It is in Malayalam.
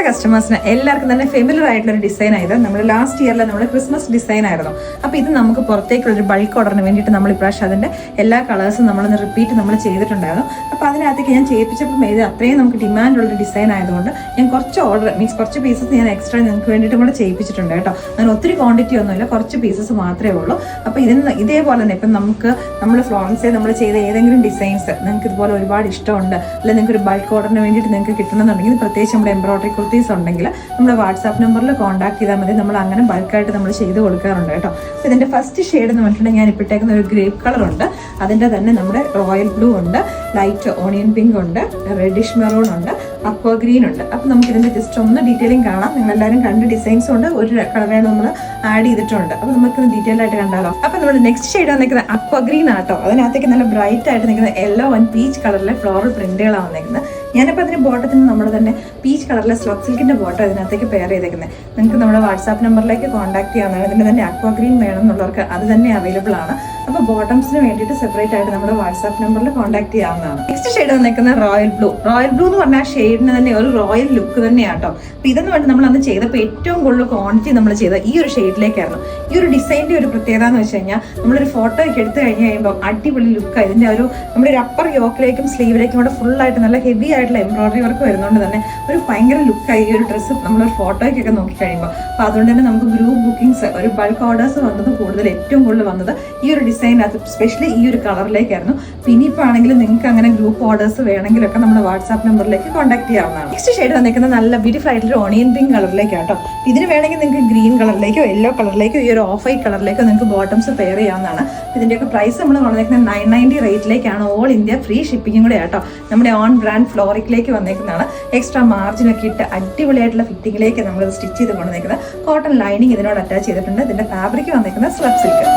നമ്മുടെ കസ്റ്റമേഴ്സിന് എല്ലാവർക്കും തന്നെ ഫെമിലർ ആയിട്ടുള്ള ഒരു ഡിസൈൻ ആയത് നമ്മുടെ ലാസ്റ്റ് ഇയറിലെ നമ്മുടെ ക്രിസ്മസ് ഡിസൈൻ ആയിരുന്നു. അപ്പോൾ ഇത് നമുക്ക് പുറത്തേക്കുള്ളൊരു ബൾക്ക് ഓർഡറിന് വേണ്ടിയിട്ട് നമ്മൾ ഇപ്രാവശ്യം അതിൻ്റെ എല്ലാ കളേഴ്സും നമ്മളൊന്ന് റിപ്പീറ്റ് നമ്മൾ ചെയ്തിട്ടുണ്ടായിരുന്നു. അപ്പോൾ അതിനകത്തേക്ക് ഞാൻ ചെയ്യിപ്പിച്ചപ്പോൾ ഇത് അത്രയും നമുക്ക് ഡിമാൻഡുള്ളൊരു ഡിസൈൻ ആയതുകൊണ്ട് ഞാൻ കുറച്ച് ഓർഡർ മീൻസ് കുറച്ച് പീസസ് ഞാൻ എക്സ്ട്രാ നിങ്ങൾക്ക് വേണ്ടിയിട്ട് കൂടെ ചെയ്യിപ്പിച്ചിട്ടുണ്ട് കേട്ടോ. അങ്ങനെ ഒത്തിരി ക്വാണ്ടിറ്റി ഒന്നുമില്ല, കുറച്ച് പീസസ് മാത്രമേ ഉള്ളൂ. അപ്പോൾ ഇതിന് ഇതേപോലെ തന്നെ ഇപ്പം നമുക്ക് നമ്മൾ ഫ്ലോറൻസിൽ നമ്മൾ ചെയ്ത ഏതെങ്കിലും ഡിസൈൻസ് നിങ്ങൾക്ക് ഇതുപോലെ ഒരുപാട് ഇഷ്ടമുണ്ട്, അല്ലെങ്കിൽ നിങ്ങൾക്ക് ഒരു ബൾക്ക് ഓർഡറിന് വേണ്ടിയിട്ട് നിങ്ങൾക്ക് കിട്ടണമെന്നുണ്ടെങ്കിൽ പ്രത്യേകിച്ച് നമ്മുടെ എംബ്രോയിഡറി കുർത്തീസ് ഉണ്ടെങ്കിൽ നമ്മുടെ വാട്സാപ്പ് നമ്പറിൽ കോൺടാക്ട് ചെയ്താൽ മതി. നമ്മൾ അങ്ങനെ ബൾക്കായിട്ട് നമ്മൾ ചെയ്ത് കൊടുക്കാറുണ്ട് കേട്ടോ. അപ്പോൾ ഇതിൻ്റെ ഫസ്റ്റ് ഷെയ്ഡ് എന്ന് പറഞ്ഞിട്ടുണ്ടെങ്കിൽ ഞാൻ ഇപ്പോഴത്തേക്കുന്ന ഒരു ഗ്രേപ്പ് കളർ ഉണ്ട്, അതിൻ്റെ തന്നെ നമ്മുടെ റോയൽ ബ്ലൂ ഉണ്ട്, ലൈറ്റ് ഓണിയൻ പിങ്ക് ഉണ്ട്, റെഡിഷ് മെറൂൺ ഉണ്ട്, അക്വ ഗ്രീൻ ഉണ്ട്. അപ്പോൾ നമുക്ക് ഇതിൻ്റെ ജസ്റ്റ് ഒന്ന് ഡീറ്റെയിലിംഗ് കാണാം. നിങ്ങളെല്ലാവരും കണ്ട് ഡിസൈൻസും ഉണ്ട്, ഒരു കളറാണ് നമ്മൾ ആഡ് ചെയ്തിട്ടുണ്ട്. അപ്പോൾ നമുക്ക് ഡീറ്റെയിൽ ആയിട്ട് കണ്ടാലോ. അപ്പോൾ നമ്മൾ നെക്സ്റ്റ് ഷെയ്ഡ് വന്നിരിക്കുന്നത് അക്വ ഗ്രീൻ ആട്ടോ. അതിനകത്തേക്ക് നല്ല ബ്രൈറ്റ് ആയിട്ട് നിൽക്കുന്ന യെല്ലോ ആൻഡ് പീച്ച് കളറിലെ ഫ്ലോറൽ പ്രിന്റുകളാണ് വന്നിരിക്കുന്നത്. ഞാനിപ്പോൾ അതിന് ബോട്ടത്തിന് നമ്മൾ തന്നെ പീച്ച് കളറിലെ സ്ലബ് സിൽക്കിൻ്റെ ബോട്ടം ഇതിനകത്തേക്ക് പെയർ ചെയ്തേക്കുന്നത്. നിങ്ങൾക്ക് നമ്മുടെ വാട്സാപ്പ് നമ്പറിലേക്ക് കോൺടാക്ട് ചെയ്യാവുന്നതാണ്. ഇതിൻ്റെ തന്നെ അക്വ ഗ്രീൻ വേണം എന്നുള്ളവർക്ക് അത് തന്നെ അവൈലബിൾ ആണ്. അപ്പോൾ ബോട്ടംസിന് വേണ്ടിയിട്ട് സെപ്പറേറ്റ് ആയിട്ട് നമ്മുടെ വാട്സാപ്പ് നമ്പറിൽ കോൺടാക്ട് ചെയ്യാവുന്നതാണ്. നെക്സ്റ്റ് ഷെയ്ഡ് വന്നിരിക്കുന്ന റോയൽ ബ്ലൂ. റോയൽ ബ്ലൂ എന്ന് പറഞ്ഞാൽ ഷെയ്ഡിന് തന്നെ ഒരു റോയൽ ലുക്ക് തന്നെയാട്ടോ. അപ്പോൾ ഇതെന്ന് പറഞ്ഞാൽ നമ്മൾ അന്ന് ചെയ്തപ്പോൾ ഏറ്റവും കൂടുതൽ ക്വാണ്ടിറ്റി നമ്മൾ ചെയ്ത ഈ ഒരു ഷെയ്ഡിലേക്കായിരുന്നു. ഈ ഒരു ഡിസൈൻ്റെ ഒരു പ്രത്യേകത എന്ന് വെച്ച് കഴിഞ്ഞാൽ നമ്മളൊരു ഫോട്ടോയ്ക്ക് എടുത്ത് കഴിഞ്ഞ് കഴിയുമ്പോൾ അടിപൊളി ലുക്കാണ്. ഇതിൻ്റെ ഒരു നമ്മുടെ ഒരു അപ്പർ യോക്കിലേക്കും സ്ലീവിലേക്കും കൂടെ ഫുള്ളായിട്ട് നല്ല ഹെവി ആയിട്ടുള്ള എംബ്രോയിഡറി വർക്ക് വരുന്നതുകൊണ്ട് തന്നെ ഒരു ഭയങ്കര ലുക്കായി ഈ ഒരു ഡ്രസ്സ് നമ്മളൊരു ഫോട്ടോയ്ക്കൊക്കെ നോക്കിക്കഴിയുമ്പോൾ. അപ്പോൾ അതുകൊണ്ട് തന്നെ നമുക്ക് ഗ്രൂപ്പ് ബുക്കിംഗ്സ് ഒരു ബൾക്ക് ഓർഡേഴ്സ് വന്നത് കൂടുതൽ ഏറ്റവും കൂടുതൽ വന്നത് ഈ ഒരു ഡിസൈനകത്ത് സ്പെഷ്യലി ഈ ഒരു കളറിലേക്കായിരുന്നു. പിന്നെ ഇപ്പോൾ ആണെങ്കിലും നിങ്ങൾക്ക് അങ്ങനെ ഗ്രൂപ്പ് ഓർഡേഴ്സ് വേണമെങ്കിലൊക്കെ നമ്മുടെ വാട്സാപ്പ് നമ്പറിലേക്ക് കോൺടാക്ട് ചെയ്യാവുന്നതാണ്. നെക്സ്റ്റ് ഷെയ്ഡ് വന്നിരിക്കുന്നത് നല്ല ബ്യൂട്ടിഫുൾ ആയിട്ടുള്ള ഓണിയൻ പിങ്ക് കളറിലേക്കാട്ടോ. ഇതിന് വേണമെങ്കിൽ നിങ്ങൾക്ക് ഗ്രീൻ കളറിലേക്കോ യെല്ലോ കളറിലേക്കോ ഈ ഒരു ഓഫ് വൈറ്റ് കളറിലേക്കോ നിങ്ങൾക്ക് ബോട്ടംസ് പെയർ ചെയ്യാവുന്നതാണ്. ഇതിൻ്റെയൊക്കെ പ്രൈസ് നമ്മൾ വന്നിരിക്കുന്നത് 990 റേറ്റിലേക്കാണ്. ഓൾ ഇന്ത്യ ഫ്രീ ഷിപ്പിങ്ങും കൂടെ ആട്ടോ. നമ്മുടെ ഓൺ ബ്രാൻഡ് ഫ്ലോറിക്കിലേക്ക് വന്നേക്കുന്നതാണ്. എക്സ്ട്രാ മാർജിനൊക്കെ ഇട്ട് അടിപൊളിയായിട്ടുള്ള ഫിറ്റിങ്ങിലേക്ക് നമ്മൾ സ്റ്റിച്ച് ചെയ്ത് കൊണ്ടുവന്നേക്കുന്നത്. കോട്ടൺ ലൈനിങ് ഇതിനോട് അറ്റാച്ച് ചെയ്തിട്ടുണ്ട്. ഇതിൻ്റെ ഫാബ്രിക് വന്നിരിക്കുന്നത് സ്ലബ് സിൽക്ക്.